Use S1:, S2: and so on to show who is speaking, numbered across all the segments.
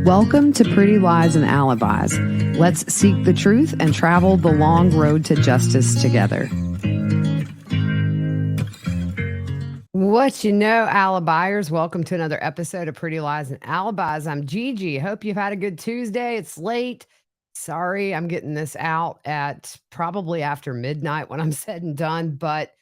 S1: Welcome to Pretty Lies and Alibis. Let's seek the truth and travel the long road to justice together. What you know, Alibiers, welcome to another episode of Pretty Lies and Alibis. I'm Gigi. Hope you've had a good Tuesday. It's late. Sorry, I'm getting this out at probably after midnight when I'm said and done, but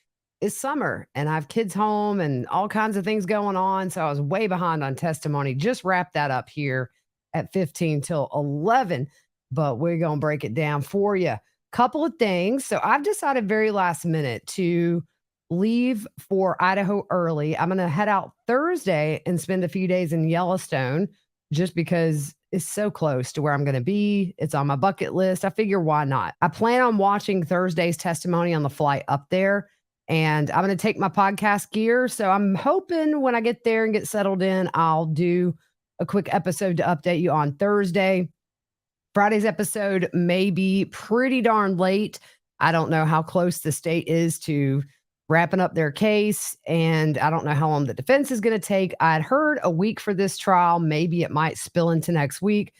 S1: it's summer and I have kids home and all kinds of things going on. So I was way behind on testimony. Just wrapped that up here at 15 till 11, but we're going to break it down for you. Couple of things. So I've decided very last minute to leave for Idaho early. I'm going to head out Thursday and spend a few days in Yellowstone just because it's so close to where I'm going to be. It's on my bucket list. I figure why not? I plan on watching Thursday's testimony on the flight up there. And I'm going to take my podcast gear. So I'm hoping when I get there and get settled in, I'll do a quick episode to update you on Thursday. Friday's episode may be pretty darn late. I don't know how close the state is to wrapping up their case. And I don't know how long the defense is going to take. I'd heard a week for this trial. Maybe it might spill into next week.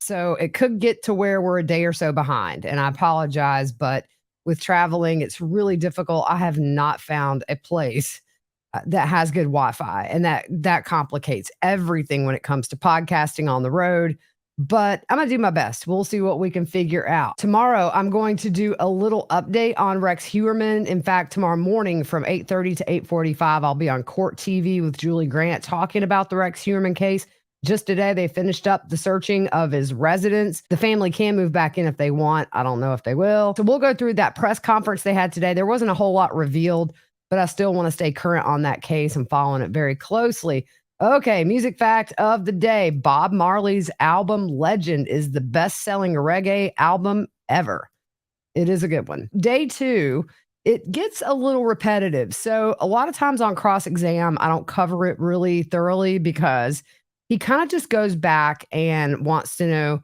S1: So it could get to where we're a day or so behind. And I apologize, but with traveling, it's really difficult. I have not found a place that has good Wi-Fi, and that complicates everything when it comes to podcasting on the road. But I'm going to do my best. We'll see what we can figure out. Tomorrow, I'm going to do a little update on Rex Heuermann. In fact, tomorrow morning from 8:30 to 8:45, I'll be on Court TV with Julie Grant talking about the Rex Heuermann case. Just today, they finished up the searching of his residence. The family can move back in if they want. I don't know if they will. So we'll go through that press conference they had today. There wasn't a whole lot revealed, but I still want to stay current on that case. I'm following it very closely. Okay, music fact of the day. Bob Marley's album Legend is the best-selling reggae album ever. It is a good one. Day 2, it gets a little repetitive. So a lot of times on cross-exam, I don't cover it really thoroughly because he kind of just goes back and wants to know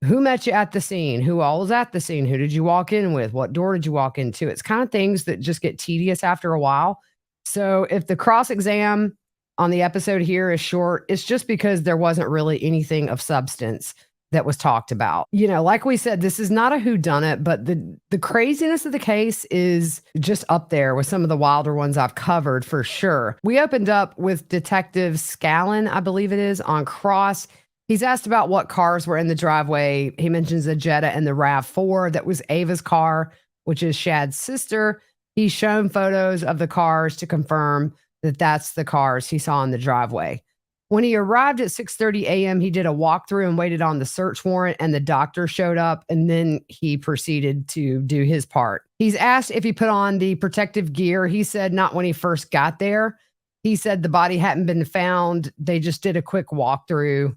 S1: who met you at the scene, who all was at the scene, who did you walk in with, what door did you walk into? It's kind of things that just get tedious after a while. So if the cross-exam on the episode here is short, it's just because there wasn't really anything of substance that was talked about. You know, like we said, this is not a whodunit, but the craziness of the case is just up there with some of the wilder ones I've covered for sure. We opened up with Detective Scallon, I believe it is, on cross. He's asked about what cars were in the driveway. He mentions the Jetta and the RAV4 that was Ava's car, which is Shad's sister. He's shown photos of the cars to confirm that that's the cars he saw in the driveway. When he arrived at 6:30 a.m., he did a walkthrough and waited on the search warrant, and the doctor showed up, and then he proceeded to do his part. He's asked if he put on the protective gear. He said not when he first got there. He said the body hadn't been found. They just did a quick walkthrough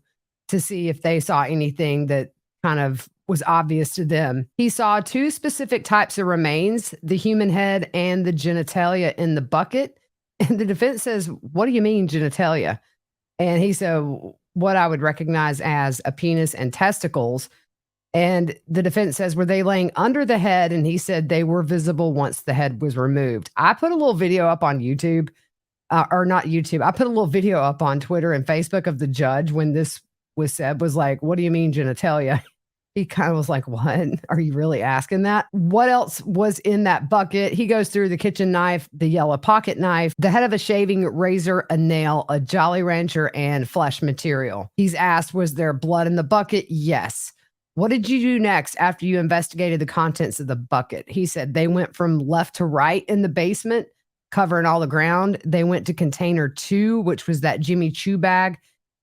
S1: to see if they saw anything that kind of was obvious to them. He saw 2 specific types of remains, the human head and the genitalia in the bucket. And the defense says, "What do you mean genitalia?" And he said, "What I would recognize as a penis and testicles." And the defense says, "Were they laying under the head?" And he said they were visible once the head was removed. I put a little video up on YouTube, or not YouTube. I put a little video up on Twitter and Facebook of the judge when this was said, was like, "What do you mean genitalia?" He kind of was like, "What? Are you really asking that?" What else was in that bucket? He goes through the kitchen knife, the yellow pocket knife, the head of a shaving razor, a nail, a Jolly Rancher, and flesh material. He's asked, was there blood in the bucket? Yes. What did you do next after you investigated the contents of the bucket? He said they went from left to right in the basement, covering all the ground. They went to container 2, which was that Jimmy Choo bag.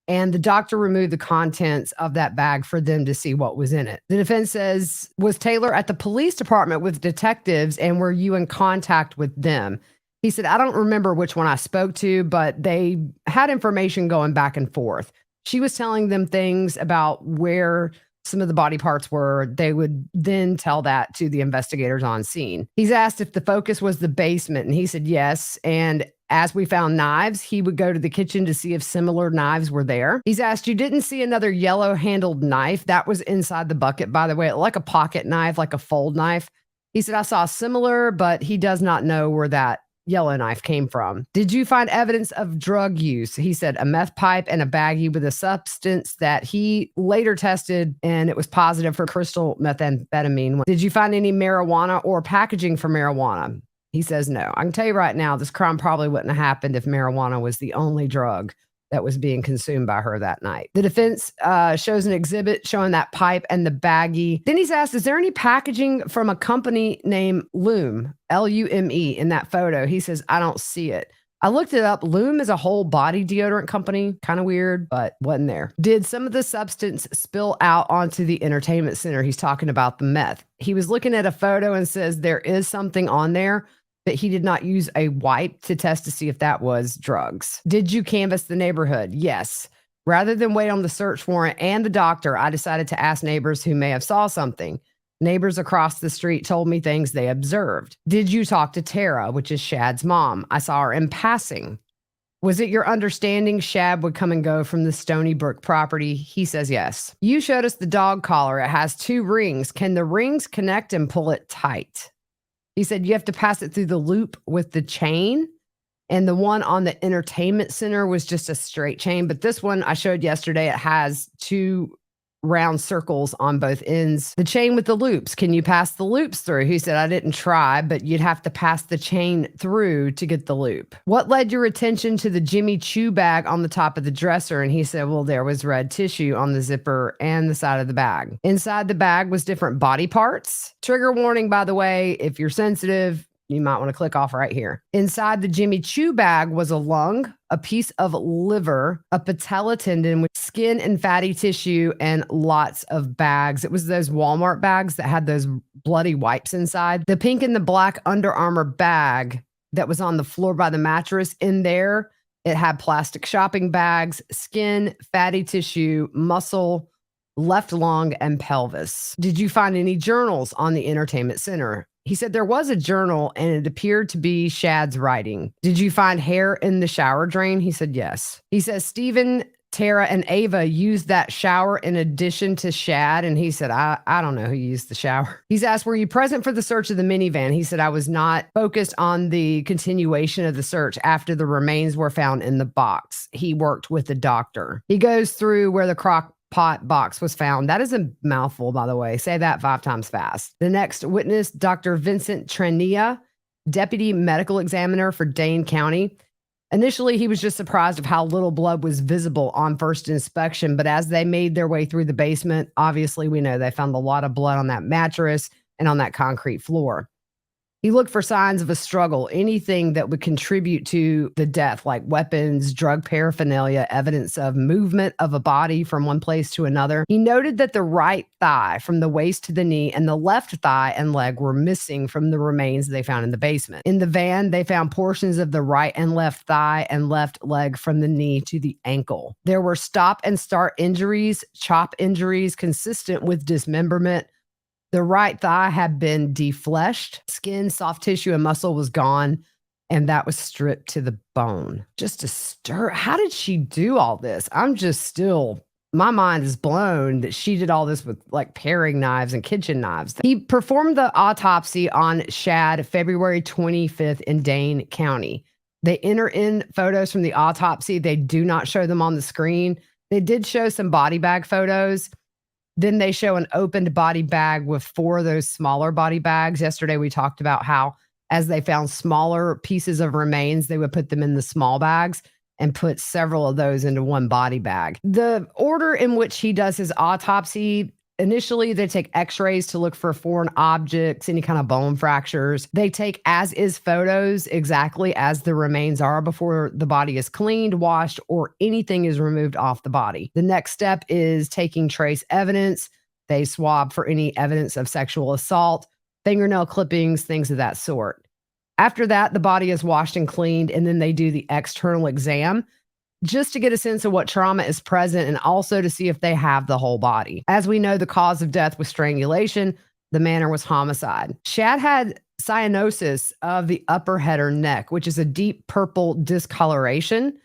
S1: And the doctor removed the contents of that bag for them to see what was in it. The defense says, was Taylor at the police department with detectives, and were you in contact with them? He said, I don't remember which one I spoke to, but they had information going back and forth. She was telling them things about where some of the body parts were. They would then tell that to the investigators on scene. He's asked if the focus was the basement, and he said yes. And as we found knives, he would go to the kitchen to see if similar knives were there. He's asked, you didn't see another yellow-handled knife? That was inside the bucket, by the way, like a pocket knife, like a fold knife. He said, I saw similar, but he does not know where that yellow knife came from. Did you find evidence of drug use? He said a meth pipe and a baggie with a substance that he later tested and it was positive for crystal methamphetamine. Did you find any marijuana or packaging for marijuana? He says no. I can tell you right now, this crime probably wouldn't have happened if marijuana was the only drug that was being consumed by her that night. The defense shows an exhibit showing that pipe and the baggie. Then he's asked, is there any packaging from a company named Lume, Lume, in that photo? He says, I don't see it. I looked it up. Lume is a whole body deodorant company. Kind of weird, but wasn't there. Did some of the substance spill out onto the entertainment center? He's talking about the meth. He was looking at a photo and says there is something on there, but he did not use a wipe to test to see if that was drugs. Did you canvass the neighborhood? Yes. Rather than wait on the search warrant and the doctor, I decided to ask neighbors who may have saw something. Neighbors across the street told me things they observed. Did you talk to Tara, which is Shad's mom? I saw her in passing. Was it your understanding Shad would come and go from the Stony Brook property? He says yes. You showed us the dog collar. It has 2 rings. Can the rings connect and pull it tight? He said you have to pass it through the loop with the chain. And the one on the entertainment center was just a straight chain. But this one I showed yesterday, it has 2 round circles on both ends. The chain with the loops, can you pass the loops through? He said, I didn't try, but you'd have to pass the chain through to get the loop. What led your attention to the Jimmy Choo bag on the top of the dresser? And he said, well, there was red tissue on the zipper and the side of the bag. Inside the bag was different body parts. Trigger warning, by the way, if you're sensitive, you might want to click off right here. Inside the Jimmy Choo bag was a lung, a piece of liver, a patella tendon with skin and fatty tissue, and lots of bags. It was those Walmart bags that had those bloody wipes inside. The pink and the black Under Armour bag that was on the floor by the mattress, in there, it had plastic shopping bags, skin, fatty tissue, muscle, left lung, and pelvis. Did you find any journals on the entertainment center? He said there was a journal and it appeared to be Shad's writing. Did you find hair in the shower drain? He said yes. He says Stephen, Tara, and Ava used that shower in addition to Shad. And he said, I don't know who used the shower. He's asked, were you present for the search of the minivan? He said, I was not focused on the continuation of the search after the remains were found in the box. He worked with the doctor. He goes through where the crock pot box was found. That is a mouthful, by the way. Say that 5 times fast. The next witness, Dr. Vincent Trenia, deputy medical examiner for Dane County. Initially, he was just surprised of how little blood was visible on first inspection, but as they made their way through the basement, obviously we know they found a lot of blood on that mattress and on that concrete floor. He looked for signs of a struggle, anything that would contribute to the death, like weapons, drug paraphernalia, evidence of movement of a body from one place to another. He noted that the right thigh from the waist to the knee and the left thigh and leg were missing from the remains they found in the basement. In the van, they found portions of the right and left thigh and left leg from the knee to the ankle. There were stop and start injuries, chop injuries consistent with dismemberment. The right thigh had been defleshed. Skin, soft tissue, and muscle was gone, and that was stripped to the bone. Just to stir. How did she do all this? I'm just still, my mind is blown that she did all this with like paring knives and kitchen knives. He performed the autopsy on Shad February 25th in Dane County. They enter in photos from the autopsy. They do not show them on the screen. They did show some body bag photos. Then they show an opened body bag with 4 of those smaller body bags. Yesterday, we talked about how as they found smaller pieces of remains, they would put them in the small bags and put several of those into one body bag. The order in which he does his autopsy, initially, they take x-rays to look for foreign objects, any kind of bone fractures. They take as-is photos exactly as the remains are before the body is cleaned, washed, or anything is removed off the body. The next step is taking trace evidence. They swab for any evidence of sexual assault, fingernail clippings, things of that sort. After that, the body is washed and cleaned, and then they do the external exam, just to get a sense of what trauma is present and also to see if they have the whole body. As we know, the cause of death was strangulation. The manner was homicide. Shad had cyanosis of the upper head or neck, which is a deep purple discoloration.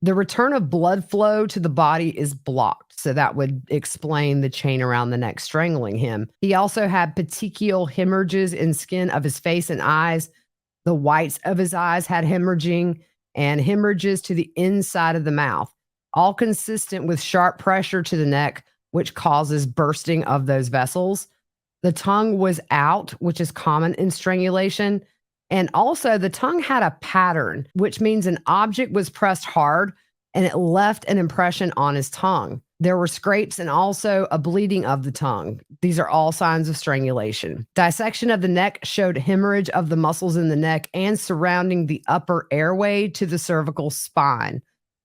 S1: The return of blood flow to the body is blocked, so that would explain the chain around the neck strangling him. He also had petechial hemorrhages in skin of his face and eyes. The whites of his eyes had hemorrhaging and hemorrhages to the inside of the mouth, all consistent with sharp pressure to the neck, which causes bursting of those vessels. The tongue was out, which is common in strangulation. And also, the tongue had a pattern, which means an object was pressed hard and it left an impression on his tongue. There were scrapes and also a bleeding of the tongue. These are all signs of strangulation. Dissection of the neck showed hemorrhage of the muscles in the neck and surrounding the upper airway to the cervical spine.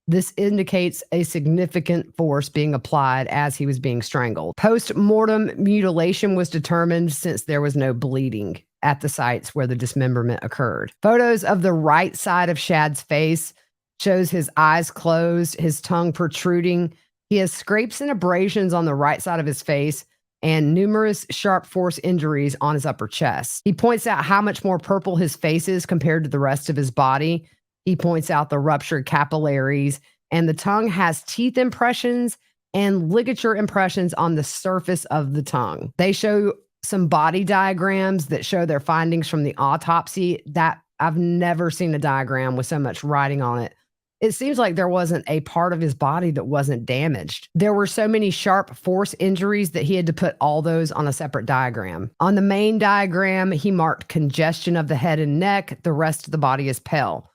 S1: This indicates a significant force being applied as he was being strangled. Post-mortem mutilation was determined since there was no bleeding at the sites where the dismemberment occurred. Photos of the right side of Shad's face shows his eyes closed, his tongue protruding. He has scrapes and abrasions on the right side of his face and numerous sharp force injuries on his upper chest. He points out how much more purple his face is compared to the rest of his body. He points out the ruptured capillaries, and the tongue has teeth impressions and ligature impressions on the surface of the tongue. They show some body diagrams that show their findings from the autopsy. That I've never seen a diagram with so much writing on it. It seems like there wasn't a part of his body that wasn't damaged. There were so many sharp force injuries that he had to put all those on a separate diagram. On the main diagram, he marked congestion of the head and neck. The rest of the body is pale.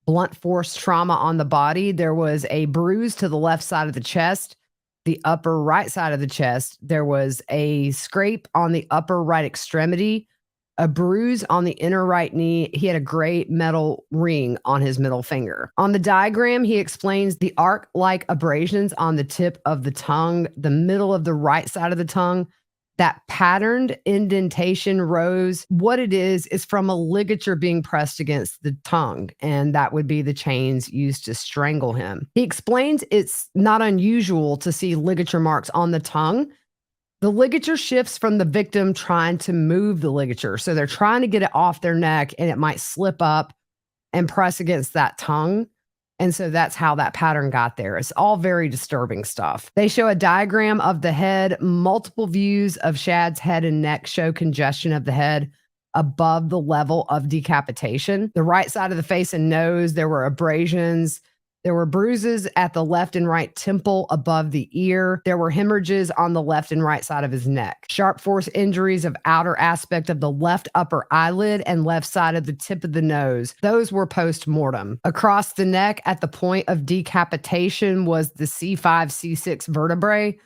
S1: Blunt force trauma on the body. There was a bruise to the left side of the chest, the upper right side of the chest. There was a scrape on the upper right extremity, a bruise on the inner right knee. He had a gray metal ring on his middle finger. On the diagram, he explains the arc-like abrasions on the tip of the tongue, the middle of the right side of the tongue. That patterned indentation rose. What it is from a ligature being pressed against the tongue, and that would be the chains used to strangle him. He explains it's not unusual to see ligature marks on the tongue. The ligature shifts from the victim trying to move the ligature. So they're trying to get it off their neck, and it might slip up and press against that tongue. And so that's how that pattern got there. It's all very disturbing stuff. They show a diagram of the head. Multiple views of Shad's head and neck show congestion of the head above the level of decapitation. The right side of the face and nose, there were abrasions. There were bruises at the left and right temple above the ear. There were hemorrhages on the left and right side of his neck. Sharp force injuries of outer aspect of the left upper eyelid and left side of the tip of the nose. Those were post-mortem. Across the neck at the point of decapitation was the C5, C6 vertebrae,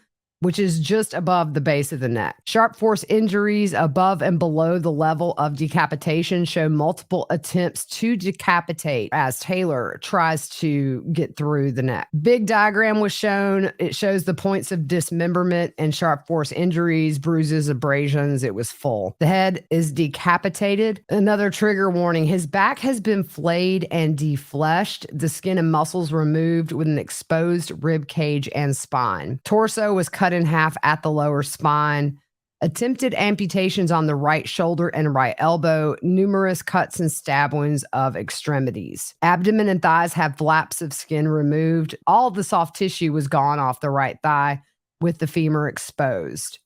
S1: which is just above the base of the neck. Sharp force injuries above and below the level of decapitation show multiple attempts to decapitate as Taylor tries to get through the neck. Big diagram was shown. It shows the points of dismemberment and sharp force injuries, bruises, abrasions. It was full. The head is decapitated. Another trigger warning. His back has been flayed and defleshed. The skin and muscles removed with an exposed rib cage and spine. Torso was cut in half at the lower spine. Attempted amputations on the right shoulder and right elbow. Numerous cuts and stab wounds of extremities. Abdomen and thighs have flaps of skin removed. All the soft tissue was gone off the right thigh with the femur exposed.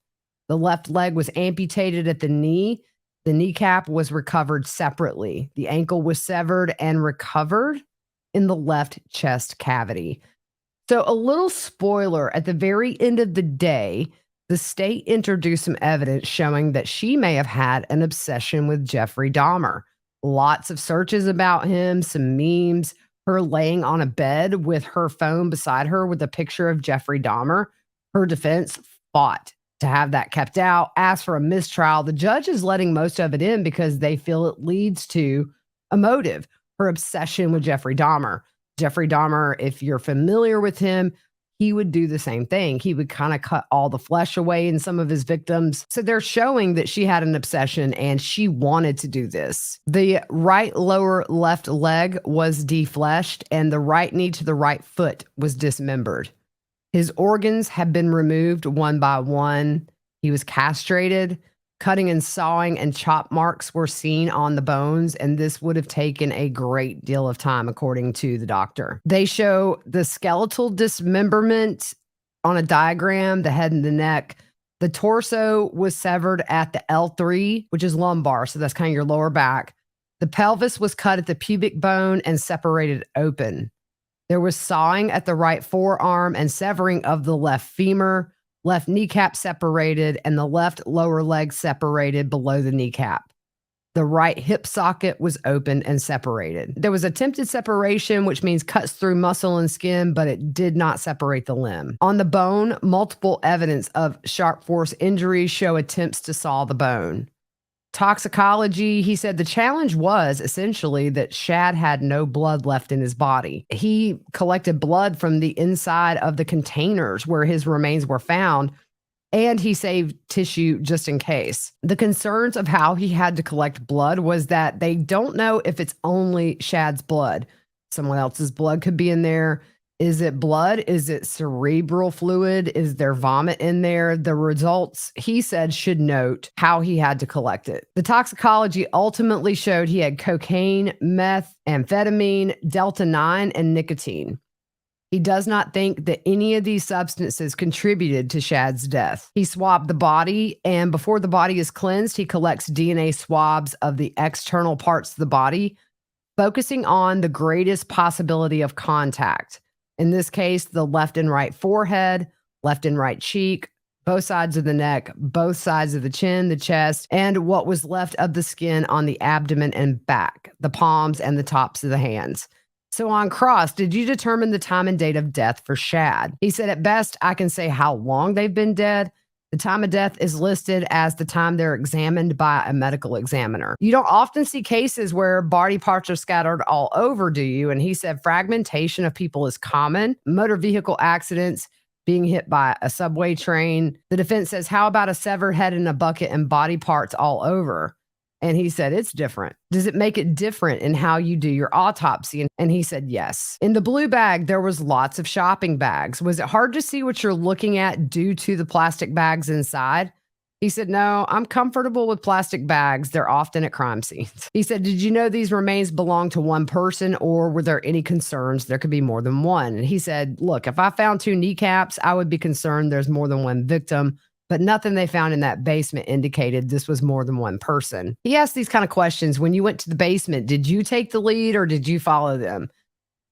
S1: The left leg was amputated at the knee. The kneecap was recovered separately. The ankle was severed and recovered in the left chest cavity. So a little spoiler, at the very end of the day, the state introduced some evidence showing that she may have had an obsession with Jeffrey Dahmer. Lots of searches about him, some memes, her laying on a bed with her phone beside her with a picture of Jeffrey Dahmer. Her defense fought to have that kept out, asked for a mistrial. The judge is letting most of it in because they feel it leads to a motive, her obsession with Jeffrey Dahmer. Jeffrey Dahmer, if you're familiar with him, he would do the same thing. He would kind of cut all the flesh away in some of his victims. So they're showing that she had an obsession and she wanted to do this. The right lower left leg was defleshed and the right knee to the right foot was dismembered. His organs had been removed one by one. He was castrated. Cutting and sawing and chop marks were seen on the bones, and this would have taken a great deal of time, according to the doctor. They show the skeletal dismemberment on a diagram, the head and the neck. The torso was severed at the L3, which is lumbar, so that's kind of your lower back. The pelvis was cut at the pubic bone and separated open. There was sawing at the right forearm and severing of the left femur, left kneecap separated, and the left lower leg separated below the kneecap. The right hip socket was open and separated. There was attempted separation, which means cuts through muscle and skin, but it did not separate the limb. On the bone, multiple evidence of sharp force injuries show attempts to saw the bone. Toxicology, he said the challenge was essentially that Shad had no blood left in his body. He collected blood from the inside of the containers where his remains were found, and he saved tissue just in case. The concerns of how he had to collect blood was that they don't know if it's only Shad's blood. Someone else's blood could be in there. Is it blood? Is it cerebral fluid? Is there vomit in there? The results, he said, should note how he had to collect it. The toxicology ultimately showed he had cocaine, meth, amphetamine, delta-9, and nicotine. He does not think that any of these substances contributed to Shad's death. He swabbed the body, and before the body is cleansed, he collects DNA swabs of the external parts of the body, focusing on the greatest possibility of contact. In this case, the left and right forehead, left and right cheek, both sides of the neck, both sides of the chin, the chest, and what was left of the skin on the abdomen and back, the palms and the tops of the hands. So on cross, did you determine the time and date of death for Shad? He said, at best, I can say how long they've been dead. The time of death is listed as the time they're examined by a medical examiner. You don't often see cases where body parts are scattered all over, do you? And he said fragmentation of people is common. Motor vehicle accidents, being hit by a subway train. The defense says, how about a severed head in a bucket and body parts all over? And he said, it's different. Does it make it different in how you do your autopsy? And he said, yes. In the blue bag, there was lots of shopping bags. Was it hard to see what you're looking at due to the plastic bags inside? He said, no, I'm comfortable with plastic bags. They're often at crime scenes. He said, did you know these remains belong to one person, or were there any concerns there could be more than one? And he said, look, if I found 2 kneecaps, I would be concerned there's more than one victim. But nothing they found in that basement indicated this was more than one person. He asked these kind of questions. When you went to the basement, did you take the lead or did you follow them?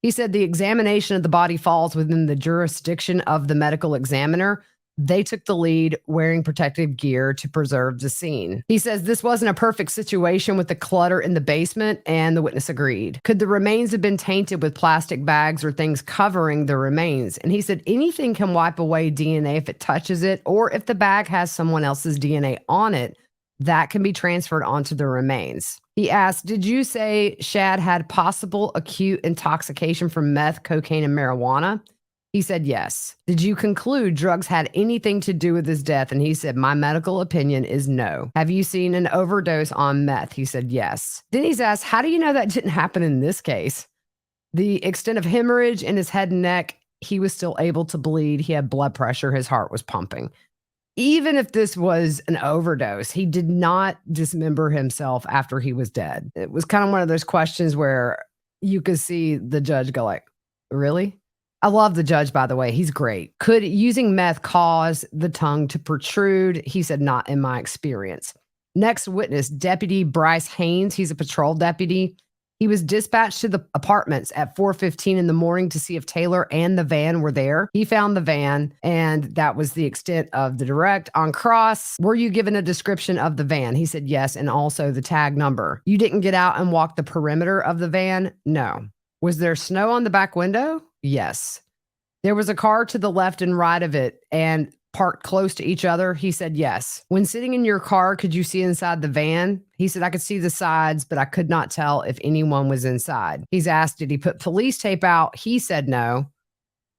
S1: He said the examination of the body falls within the jurisdiction of the medical examiner. They took the lead wearing protective gear to preserve the scene. He says this wasn't a perfect situation with the clutter in the basement, and the witness agreed. Could the remains have been tainted with plastic bags or things covering the remains? And he said anything can wipe away DNA if it touches it, or if the bag has someone else's DNA on it, that can be transferred onto the remains. He asked, did you say Shad had possible acute intoxication from meth, cocaine, and marijuana? He said, yes. Did you conclude drugs had anything to do with his death? And he said, my medical opinion is no. Have you seen an overdose on meth? He said, yes. Then he's asked, how do you know that didn't happen in this case? The extent of hemorrhage in his head and neck, he was still able to bleed. He had blood pressure. His heart was pumping. Even if this was an overdose, he did not dismember himself after he was dead. It was kind of one of those questions where you could see the judge go like, really? I love the judge, by the way. He's great. Could using meth cause the tongue to protrude? He said, not in my experience. Next witness, Deputy Bryce Haynes. He's a patrol deputy. He was dispatched to the apartments at 4:15 in the morning to see if Taylor and the van were there. He found the van, and that was the extent of the direct. On cross, were you given a description of the van? He said yes, and also the tag number. You didn't get out and walk the perimeter of the van? No. Was there snow on the back window? Yes. There was a car to the left and right of it and parked close to each other? He said yes. When sitting in your car, could you see inside the van? He said, I could see the sides, but I could not tell if anyone was inside. He's asked, did he put police tape out? He said no.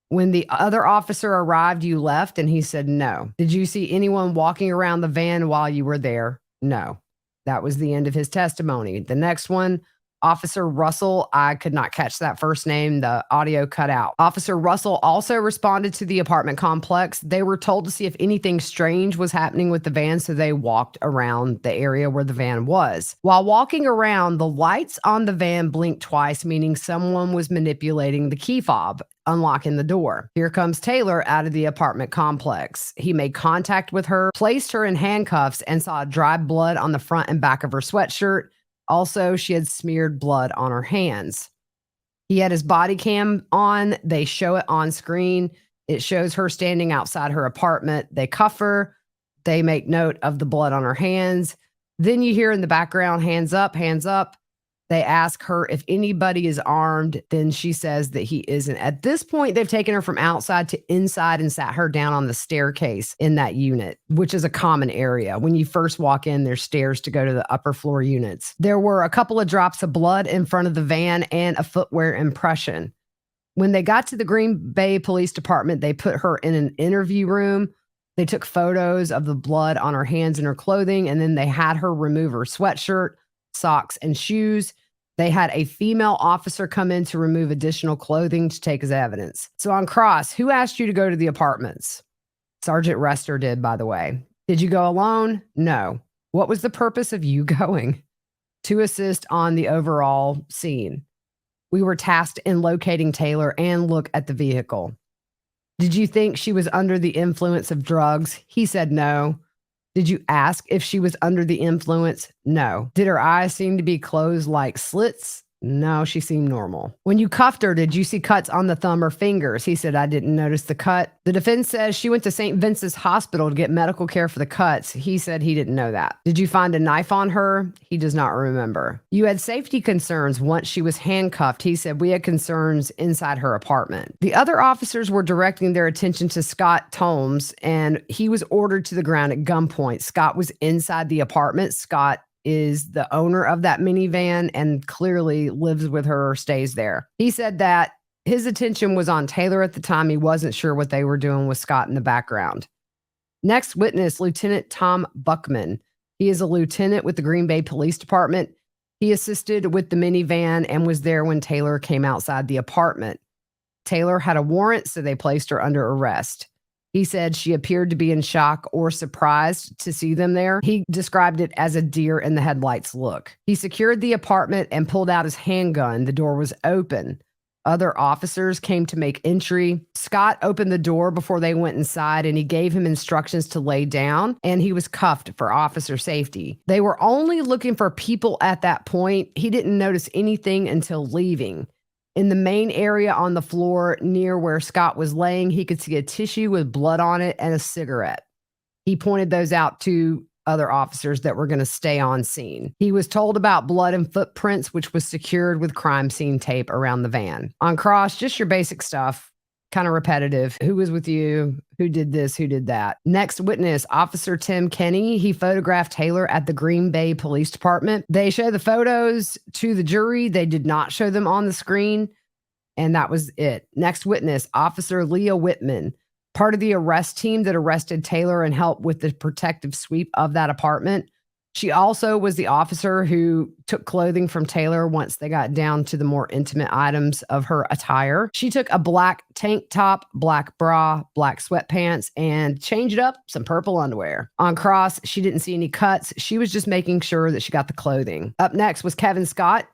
S1: When the other officer arrived, you left? And he said no. Did you see anyone walking around the van while you were there? No. That was the end of his testimony. The next one, Officer Russell, I could not catch that first name. The audio cut out. Officer Russell also responded to the apartment complex. They were told to see if anything strange was happening with the van, so they walked around the area where the van was. While walking around, the lights on the van blinked twice, meaning someone was manipulating the key fob, unlocking the door. Here comes Taylor out of the apartment complex. He made contact with her, placed her in handcuffs, and saw dried blood on the front and back of her sweatshirt. Also, she had smeared blood on her hands. He had his body cam on. They show it on screen. It shows her standing outside her apartment. They cuff her. They make note of the blood on her hands. Then you hear in the background, hands up, hands up. They ask her if anybody is armed. Then she says that he isn't. At this point, they've taken her from outside to inside and sat her down on the staircase in that unit, which is a common area. When you first walk in, there's stairs to go to the upper floor units. There were a couple of drops of blood in front of the van and a footwear impression. When they got to the Green Bay Police Department, they put her in an interview room. They took photos of the blood on her hands and her clothing, and then they had her remove her sweatshirt, socks, and shoes. They had a female officer come in to remove additional clothing to take as evidence. So on cross, who asked you to go to the apartments? Sergeant Rester did, by the way. Did you go alone? No. What was the purpose of you going? To assist on the overall scene. We were tasked in locating Taylor and look at the vehicle. Did you think she was under the influence of drugs? He said no. Did you ask if she was under the influence? No. Did her eyes seem to be closed like slits? No, she seemed normal. When you cuffed her, did you see cuts on the thumb or fingers? He said, I didn't notice the cut. The defense says she went to St. Vincent's Hospital to get medical care for the cuts. He said he didn't know that. Did you find a knife on her? He does not remember. You had safety concerns once she was handcuffed. He said we had concerns inside her apartment. The other officers were directing their attention to Scott Tomes, and he was ordered to the ground at gunpoint. Scott was inside the apartment. Scott is the owner of that minivan and clearly lives with her or stays there. He said that his attention was on Taylor at the time. He wasn't sure what they were doing with Scott in the background. Next witness, Lieutenant Tom Buckman. He is a lieutenant with the Green Bay Police Department. He assisted with the minivan and was there when Taylor came outside the apartment. Taylor had a warrant, so they placed her under arrest. He said she appeared to be in shock or surprised to see them there. He described it as a deer in the headlights look. He secured the apartment and pulled out his handgun. The door was open. Other officers came to make entry. Scott opened the door before they went inside, and he gave him instructions to lay down, and he was cuffed for officer safety. They were only looking for people at that point. He didn't notice anything until leaving. In the main area on the floor near where Scott was laying, he could see a tissue with blood on it and a cigarette. He pointed those out to other officers that were going to stay on scene. He was told about blood and footprints, which was secured with crime scene tape around the van. On cross, just your basic stuff, kind of repetitive. Who was with you? Who did this? Who did that? Next witness, Officer Tim Kenny. He photographed Taylor at the Green Bay Police Department. They show the photos to the jury. They did not show them on the screen, and that was it. Next witness, Officer Leah Whitman, part of the arrest team that arrested Taylor and helped with the protective sweep of that apartment. She also was the officer who took clothing from Taylor once they got down to the more intimate items of her attire. She took a black tank top, black bra, black sweatpants, and changed up some purple underwear. On cross, she didn't see any cuts. She was just making sure that she got the clothing. Up next was Kevin Scott.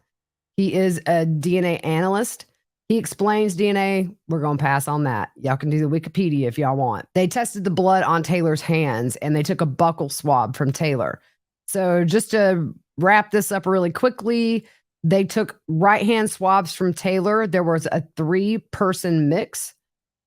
S1: He is a DNA analyst. He explains DNA. We're going to pass on that. Y'all can do the Wikipedia if y'all want. They tested the blood on Taylor's hands, and they took a buccal swab from Taylor. So just to wrap this up really quickly, they took right hand swabs from Taylor. There was a 3-person mix.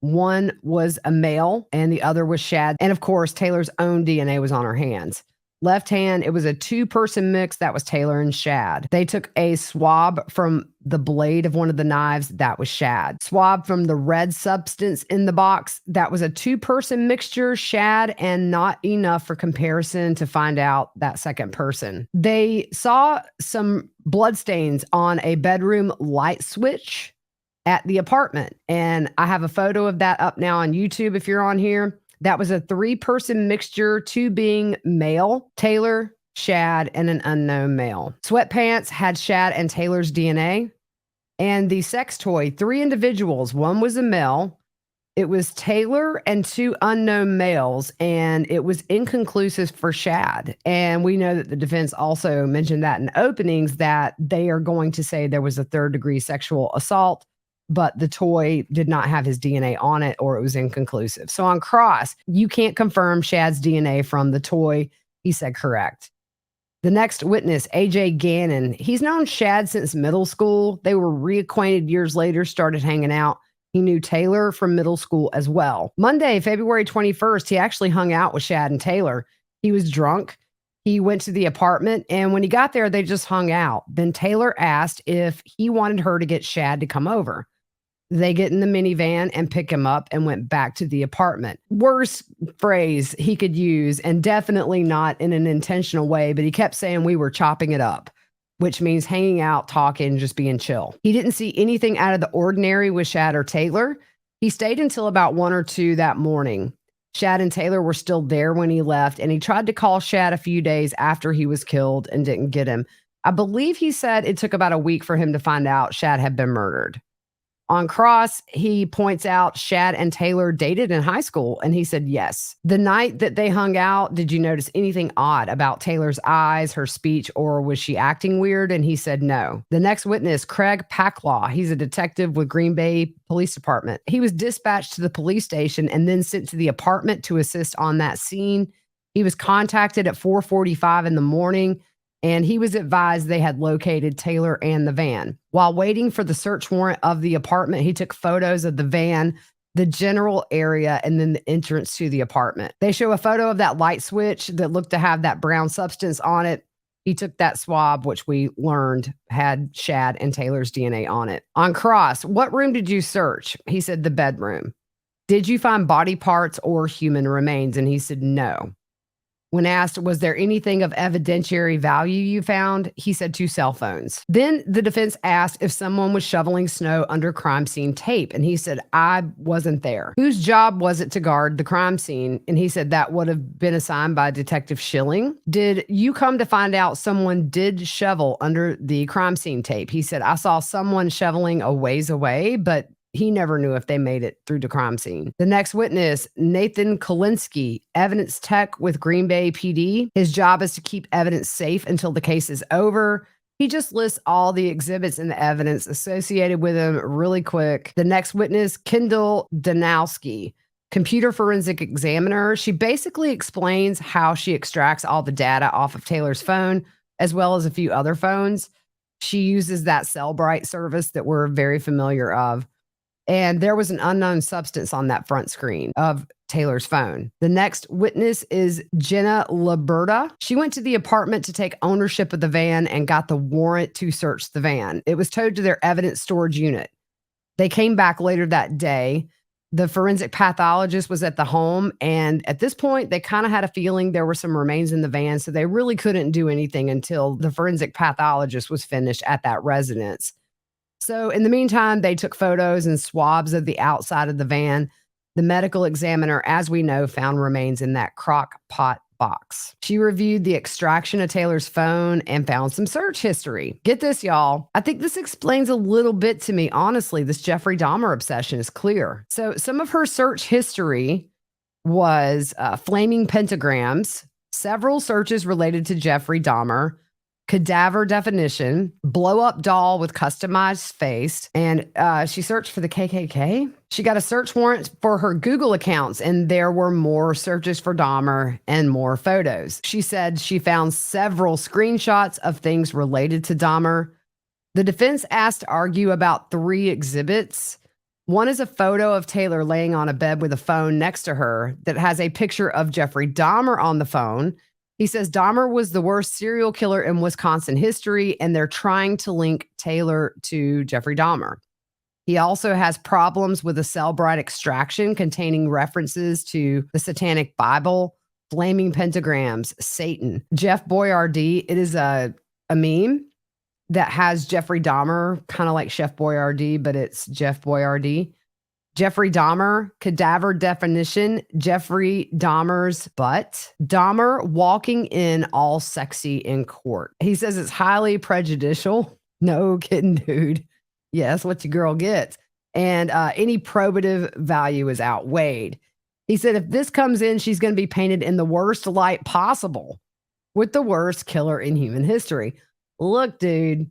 S1: One was a male and the other was Shad. And of course, Taylor's own DNA was on her hands. Left hand, it was a 2-person mix. That was Taylor and Shad. They took a swab from the blade of one of the knives. That was Shad. Swab from the red substance in the box. That was a 2-person mixture, Shad, and not enough for comparison to find out that second person. They saw some bloodstains on a bedroom light switch at the apartment. And I have a photo of that up now on YouTube if you're on here. That was a 3-person mixture, 2 being male, Taylor, Shad, and an unknown male. Sweatpants had Shad and Taylor's DNA. And the sex toy, 3 individuals. One was a male. It was Taylor and 2 unknown males, and it was inconclusive for Shad. And we know that the defense also mentioned that in openings that they are going to say there was a 3rd-degree sexual assault, but the toy did not have his DNA on it, or it was inconclusive. So on cross, you can't confirm Shad's DNA from the toy. He said correct. The next witness, AJ Gannon, he's known Shad since middle school. They were reacquainted years later, started hanging out. He knew Taylor from middle school as well. Monday, February 21st, he actually hung out with Shad and Taylor. He was drunk. He went to the apartment, and when he got there, they just hung out. Then Taylor asked if he wanted her to get Shad to come over. They get in the minivan and pick him up and went back to the apartment. Worst phrase he could use, and definitely not in an intentional way, but he kept saying we were chopping it up, which means hanging out, talking, just being chill. He didn't see anything out of the ordinary with Shad or Taylor. He stayed until about 1 or 2 that morning. Shad and Taylor were still there when he left, and he tried to call Shad a few days after he was killed and didn't get him. I believe he said it took about a week for him to find out Shad had been murdered. On cross, he points out Shad and Taylor dated in high school, and he said yes. The night that they hung out, did you notice anything odd about Taylor's eyes, her speech, or was she acting weird? And he said no. The next witness, Craig Packlaw, he's a detective with Green Bay Police Department. He was dispatched to the police station and then sent to the apartment to assist on that scene. He was contacted at 4:45 in the morning, and he was advised they had located Taylor and the van. While waiting for the search warrant of the apartment, he took photos of the van, the general area, and then the entrance to the apartment. They show a photo of that light switch that looked to have that brown substance on it. He took that swab, which we learned had Shad and Taylor's DNA on it. On cross, what room did you search? He said the bedroom. Did you find body parts or human remains? And he said no. When asked, was there anything of evidentiary value you found? He said 2 cell phones. Then the defense asked if someone was shoveling snow under crime scene tape. And he said, I wasn't there. Whose job was it to guard the crime scene? And he said that would have been assigned by Detective Schilling. Did you come to find out someone did shovel under the crime scene tape? He said, I saw someone shoveling a ways away, but he never knew if they made it through the crime scene. The next witness, Nathan Kolinsky, evidence tech with Green Bay PD. His job is to keep evidence safe until the case is over. He just lists all the exhibits and the evidence associated with him really quick. The next witness, Kendall Danowski, computer forensic examiner. She basically explains how she extracts all the data off of Taylor's phone, as well as a few other phones. She uses that Cellbrite service that we're very familiar of. And there was an unknown substance on that front screen of Taylor's phone. The next witness is Jenna Liberta. She went to the apartment to take ownership of the van and got the warrant to search the van. It was towed to their evidence storage unit. They came back later that day. The forensic pathologist was at the home, and at this point, they kind of had a feeling there were some remains in the van, so they really couldn't do anything until the forensic pathologist was finished at that residence. So in the meantime, they took photos and swabs of the outside of the van. The medical examiner, as we know, found remains in that crock pot box. She reviewed the extraction of Taylor's phone and found some search history. Get this, y'all. I think this explains a little bit to me. Honestly, this Jeffrey Dahmer obsession is clear. So some of her search history was flaming pentagrams, several searches related to Jeffrey Dahmer, cadaver definition, blow up doll with customized face, and she searched for the KKK. She got a search warrant for her Google accounts, and there were more searches for Dahmer and more photos. She said she found several screenshots of things related to Dahmer. The defense asked to argue about 3 exhibits. One is a photo of Taylor laying on a bed with a phone next to her that has a picture of Jeffrey Dahmer on the phone. He says Dahmer was the worst serial killer in Wisconsin history, and they're trying to link Taylor to Jeffrey Dahmer. He also has problems with a Cellbrite extraction containing references to the Satanic Bible, flaming pentagrams, Satan. Jeff Boyardee, it is a meme that has Jeffrey Dahmer, kind of like Chef Boyardee, but it's Jeff Boyardee. Jeffrey Dahmer, cadaver definition, Jeffrey Dahmer's butt. Dahmer walking in all sexy in court. He says it's highly prejudicial. No kidding, dude. Yeah, that's what your girl gets. And any probative value is outweighed. He said if this comes in, she's going to be painted in the worst light possible with the worst killer in human history. Look, dude,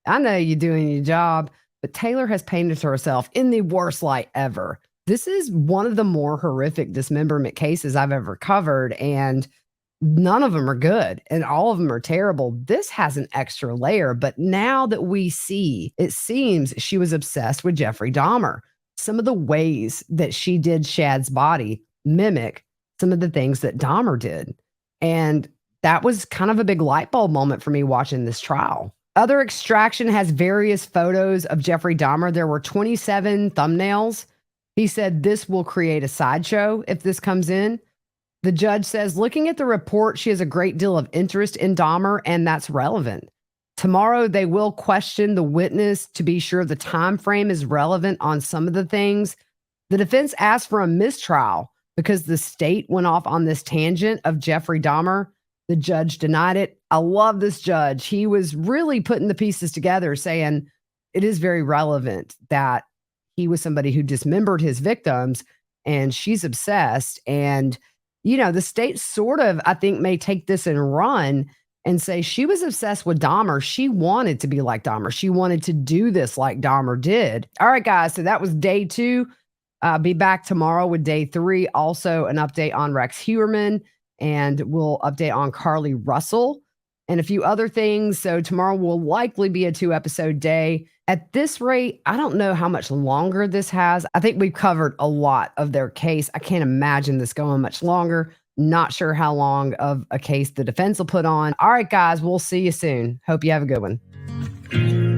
S1: I know you're doing your job, but Taylor has painted herself in the worst light ever. This is one of the more horrific dismemberment cases I've ever covered. And none of them are good and all of them are terrible. This has an extra layer. But now that we see, it seems she was obsessed with Jeffrey Dahmer. Some of the ways that she did Shad's body mimic some of the things that Dahmer did. And that was kind of a big light bulb moment for me watching this trial. Other Extraction has various photos of Jeffrey Dahmer. There were 27 thumbnails. He said this will create a sideshow if this comes in. The judge says, looking at the report, she has a great deal of interest in Dahmer, and that's relevant. Tomorrow, they will question the witness to be sure the time frame is relevant on some of the things. The defense asked for a mistrial because the state went off on this tangent of Jeffrey Dahmer. The judge denied it. I love this judge. He was really putting the pieces together, saying it is very relevant that he was somebody who dismembered his victims, and she's obsessed. And the state sort of, I think, may take this and run and say she was obsessed with Dahmer. She wanted to be like Dahmer. She wanted to do this like Dahmer did. All right, guys. So that was day 2. Be back tomorrow with day 3. Also, an update on Rex Heuermann, and we'll update on Carly Russell and a few other things. So tomorrow will likely be a 2-episode day. At this rate, I don't know how much longer this has. I think we've covered a lot of their case. I can't imagine this going much longer. Not sure how long of a case the defense will put on. All right, guys, we'll see you soon. Hope you have a good one.